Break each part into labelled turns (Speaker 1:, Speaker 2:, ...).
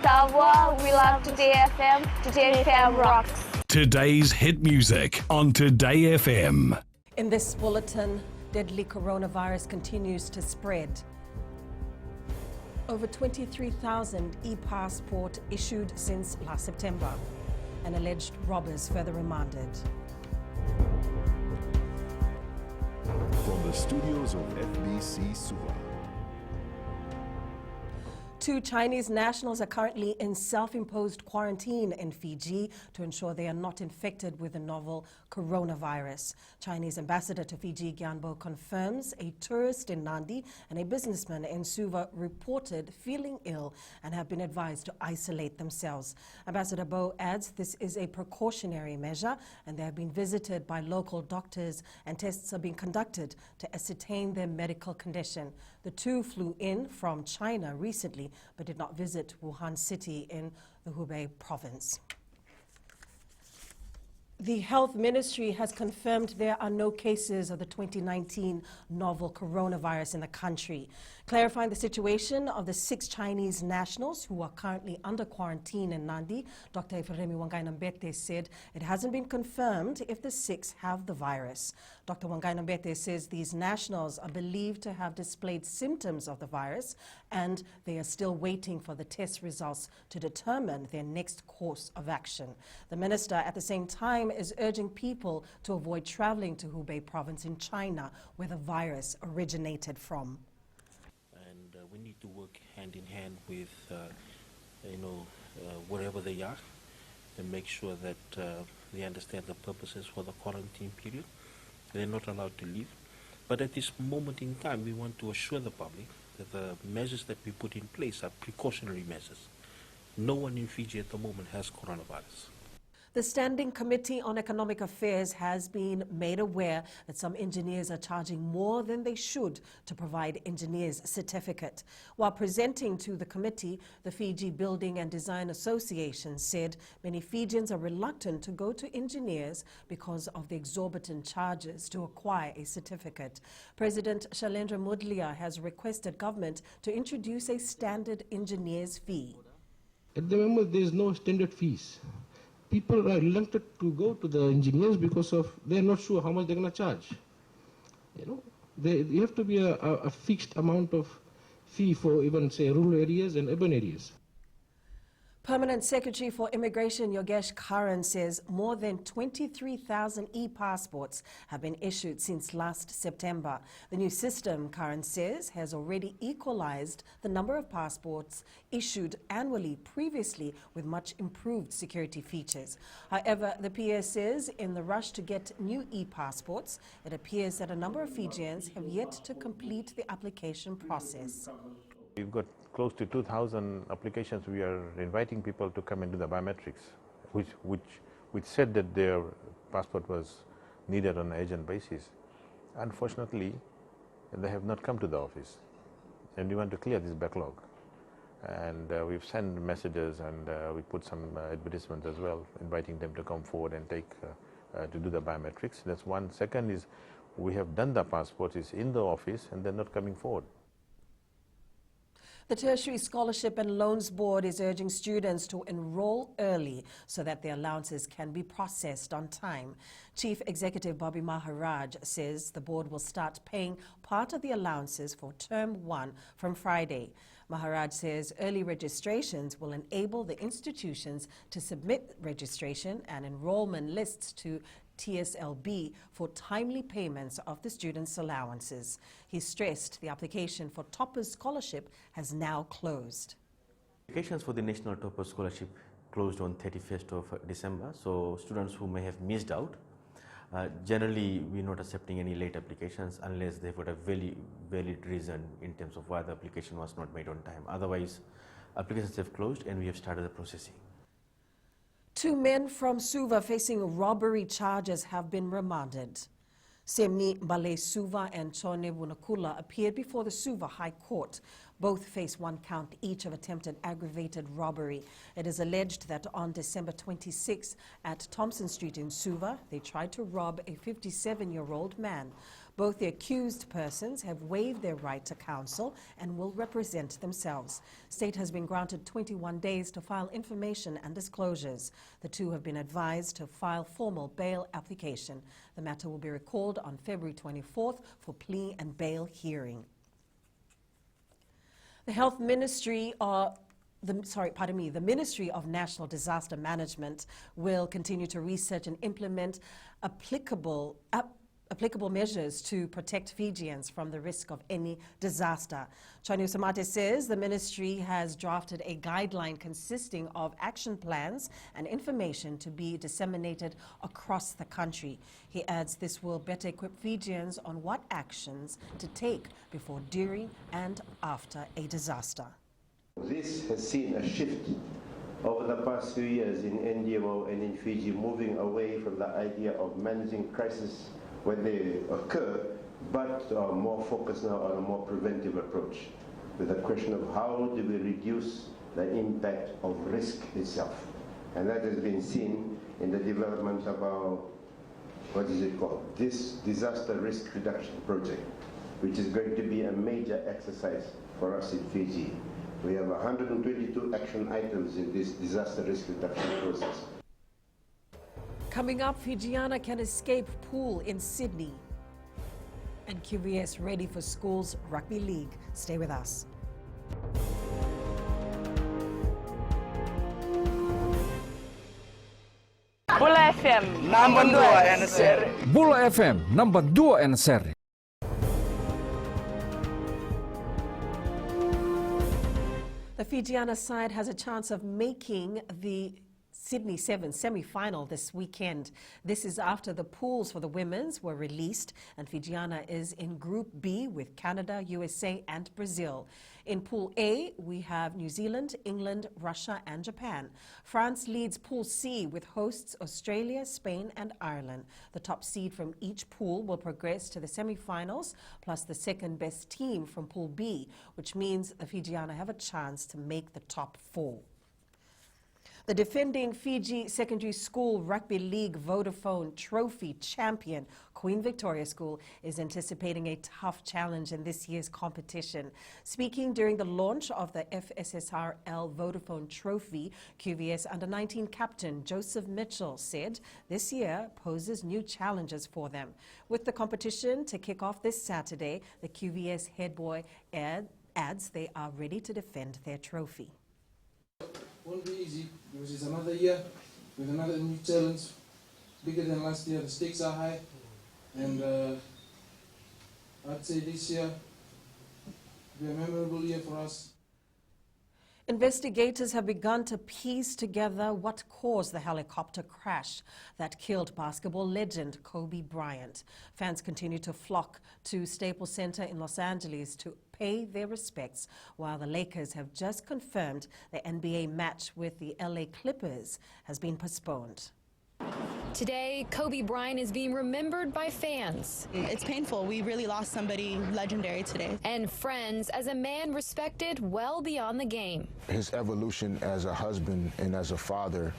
Speaker 1: Ottawa. We love Today FM. Today FM rocks.
Speaker 2: Today's hit music on Today FM.
Speaker 3: In this bulletin, deadly coronavirus continues to spread. Over 23,000 e-passport issued since last September, and alleged robbers further remanded.
Speaker 4: From the studios of FBC Suva.
Speaker 3: 2 Chinese nationals are currently in self-imposed quarantine in Fiji to ensure they are not infected with the novel coronavirus. Chinese ambassador to Fiji, Gyanbo, confirms a tourist in Nadi and a businessman in Suva reported feeling ill and have been advised to isolate themselves. Ambassador Bo adds this is a precautionary measure and they have been visited by local doctors and tests are being conducted to ascertain their medical condition. The 2 flew in from China recently but did not visit Wuhan City in the Hubei province. The Health Ministry has confirmed there are no cases of the 2019 novel coronavirus in the country. Clarifying the situation of the 6 Chinese nationals who are currently under quarantine in Nadi, Dr. Efremi Wangainambete said it hasn't been confirmed if the 6 have the virus. Dr. Wangainambete says these nationals are believed to have displayed symptoms of the virus and they are still waiting for the test results to determine their next course of action. The minister at the same time is urging people to avoid traveling to Hubei province in China, where the virus originated from.
Speaker 5: And we need to work hand in hand with, wherever they are, and make sure that they understand the purposes for the quarantine period. They're not allowed to leave. But at this moment in time, we want to assure the public that the measures that we put in place are precautionary measures. No one in Fiji at the moment has coronavirus.
Speaker 3: The Standing Committee on Economic Affairs has been made aware that some engineers are charging more than they should to provide engineers' certificate. While presenting to the committee, the Fiji Building and Design Association said many Fijians are reluctant to go to engineers because of the exorbitant charges to acquire a certificate. President Shalendra Mudlia has requested government to introduce a standard engineer's fee.
Speaker 6: At the moment, there is no standard fees. People are reluctant to go to the engineers because of they're not sure how much they're going to charge. You have to be a fixed amount of fee for even, say, rural areas and urban areas.
Speaker 3: Permanent Secretary for Immigration Yogesh Karan says more than 23,000 e-passports have been issued since last September. The new system, Karan says, has already equalized the number of passports issued annually previously with much improved security features. However, the PS says in the rush to get new e-passports, it appears that a number of Fijians have yet to complete the application process.
Speaker 7: We've got close to 2,000 applications. We are inviting people to come and do the biometrics, which said that their passport was needed on an urgent basis. Unfortunately, they have not come to the office, and we want to clear this backlog. And we've sent messages and we put some advertisements as well, inviting them to come forward and to do the biometrics. That's one. Second is we have done the passports, it's in the office, and they're not coming forward.
Speaker 3: The Tertiary Scholarship and Loans Board is urging students to enroll early so that their allowances can be processed on time. Chief Executive Bobby Maharaj says the board will start paying part of the allowances for Term 1 from Friday. Maharaj says early registrations will enable the institutions to submit registration and enrollment lists to TSLB for timely payments of the students' allowances. He stressed the application for Toppers Scholarship has now closed.
Speaker 8: Applications for the National Toppers Scholarship closed on 31st of December, so students who may have missed out, generally we're not accepting any late applications unless they've got a very valid reason in terms of why the application was not made on time. Otherwise, applications have closed and we have started the processing.
Speaker 3: 2 men from Suva facing robbery charges have been remanded. Semni Bale Suva and Chone Bunakula appeared before the Suva High Court. Both face 1 count each of attempted aggravated robbery. It is alleged that on December 26 at Thompson Street in Suva, they tried to rob a 57-year-old man. Both the accused persons have waived their right to counsel and will represent themselves. State has been granted 21 days to file information and disclosures. The two have been advised to file formal bail application. The matter will be recalled on February 24th for plea and bail hearing. The Health Ministry the Ministry of National Disaster Management will continue to research and implement applicable measures to protect Fijians from the risk of any disaster. Chanyu Samate says the ministry has drafted a guideline consisting of action plans and information to be disseminated across the country. He adds this will better equip Fijians on what actions to take before, during and after a disaster.
Speaker 9: This has seen a shift over the past few years in NDMO and in Fiji, moving away from the idea of managing crisis when they occur, but more focused now on a more preventive approach, with the question of how do we reduce the impact of risk itself. And that has been seen in the development of our, this disaster risk reduction project, which is going to be a major exercise for us in Fiji. We have 122 action items in this disaster risk reduction process.
Speaker 3: Coming up, Fijiana can escape pool in Sydney. And QVS ready for schools rugby league. Stay with us.
Speaker 1: Bula FM, number 2 and seri.
Speaker 10: Bula FM, number 2 and seri.
Speaker 3: The Fijiana side has a chance of making the Sydney 7 semi-final this weekend. This is after the pools for the women's were released, and Fijiana is in Group B with Canada, USA and Brazil. In Pool A, we have New Zealand, England, Russia and Japan. France leads Pool C with hosts Australia, Spain and Ireland. The top seed from each pool will progress to the semi-finals, plus the second best team from Pool B, which means the Fijiana have a chance to make the top 4. The defending Fiji Secondary School Rugby League Vodafone Trophy champion, Queen Victoria School, is anticipating a tough challenge in this year's competition. Speaking during the launch of the FSSRL Vodafone Trophy, QVS Under-19 captain Joseph Mitchell said this year poses new challenges for them. With the competition to kick off this Saturday, the QVS head boy adds they are ready to defend their trophy.
Speaker 11: Won't be easy because it's another year with another new challenge, bigger than last year. The stakes are high, and I'd say this year will be a memorable year for us.
Speaker 3: Investigators have begun to piece together what caused the helicopter crash that killed basketball legend Kobe Bryant. Fans continue to flock to Staples Center in Los Angeles to pay their respects, while the Lakers have just confirmed the NBA match with the LA Clippers has been postponed.
Speaker 12: Today, Kobe Bryant is being remembered by fans.
Speaker 13: It's painful. We really lost somebody legendary today.
Speaker 12: And friends as a man respected well beyond the game.
Speaker 14: His evolution as a husband and as a father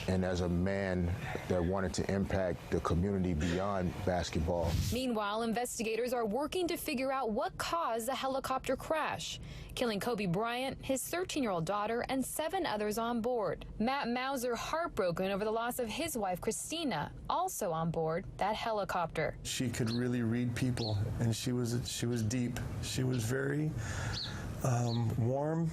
Speaker 14: and as a man that wanted to impact the community beyond basketball.
Speaker 12: Meanwhile, investigators are working to figure out what caused the helicopter crash, killing Kobe Bryant, his 13-year-old daughter, and 7 others on board. Matt Mauser heartbroken over the loss of his wife, Christina, also on board that helicopter.
Speaker 15: She could really read people, and she was deep. She was very warm,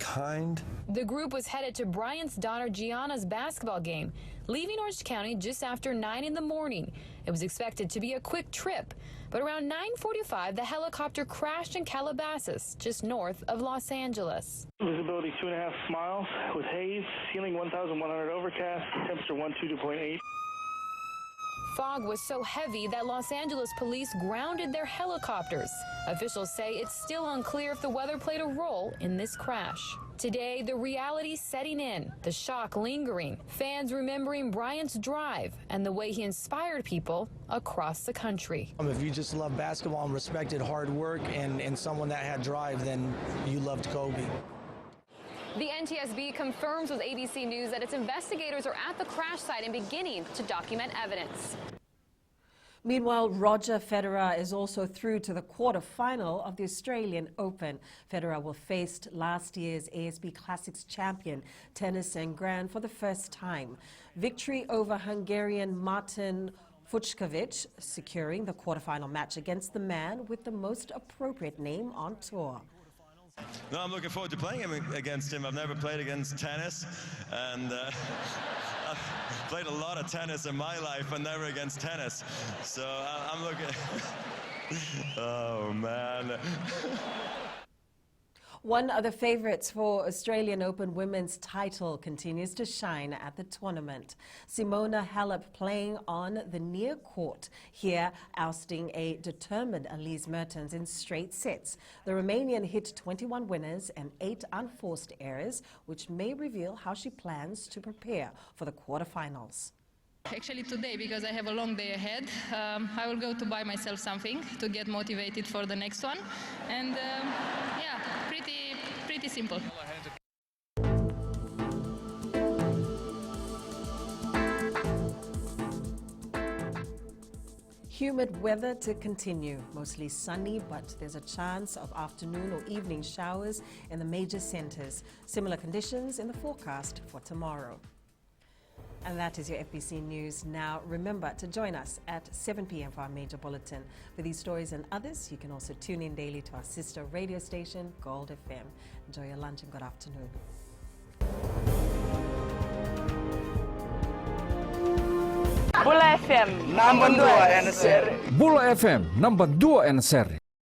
Speaker 15: kind.
Speaker 12: The group was headed to Bryant's daughter Gianna's basketball game, leaving Orange County just after 9 in the morning. It was expected to be a quick trip, but around 9:45, the helicopter crashed in Calabasas, just north of Los Angeles.
Speaker 16: Visibility 2.5 miles with haze, ceiling 1,100 overcast, temperature 122.8.
Speaker 12: fog was so heavy that Los Angeles police grounded their helicopters. Officials say it's still unclear if the weather played a role in this crash. Today, the reality setting in, the shock lingering, fans remembering Bryant's drive and the way he inspired people across the country.
Speaker 17: If you just love basketball and respected hard work and someone that had drive, then you loved Kobe.
Speaker 18: The NTSB confirms with ABC News that its investigators are at the crash site and beginning to document evidence.
Speaker 3: Meanwhile, Roger Federer is also through to the quarter-final of the Australian Open. Federer will face last year's ASB Classics champion, Tennis and Grand, for the first time. Victory over Hungarian Martin Fucsovics, securing the quarter-final match against the man with the most appropriate name on tour.
Speaker 19: No, I'm looking forward to playing against him. I've never played against tennis, and I've played a lot of tennis in my life, but never against tennis. So I'm looking. Oh man.
Speaker 3: One of the favorites for Australian Open women's title continues to shine at the tournament. Simona Halep playing on the near court here, ousting a determined Elise Mertens in straight sets. The Romanian hit 21 winners and 8 unforced errors, which may reveal how she plans to prepare for the quarterfinals.
Speaker 20: Actually today, because I have a long day ahead, I will go to buy myself something to get motivated for the next one. And yeah, pretty simple.
Speaker 3: Humid weather to continue, mostly sunny, but there's a chance of afternoon or evening showers in the major centers. Similar conditions in the forecast for tomorrow. And that is your FBC News. Now, remember to join us at 7 p.m. for our major bulletin. For these stories and others, you can also tune in daily to our sister radio station, Gold FM. Enjoy your lunch and good afternoon.
Speaker 10: Bula FM, number 2 NSR. Bula FM, number 2 NSR.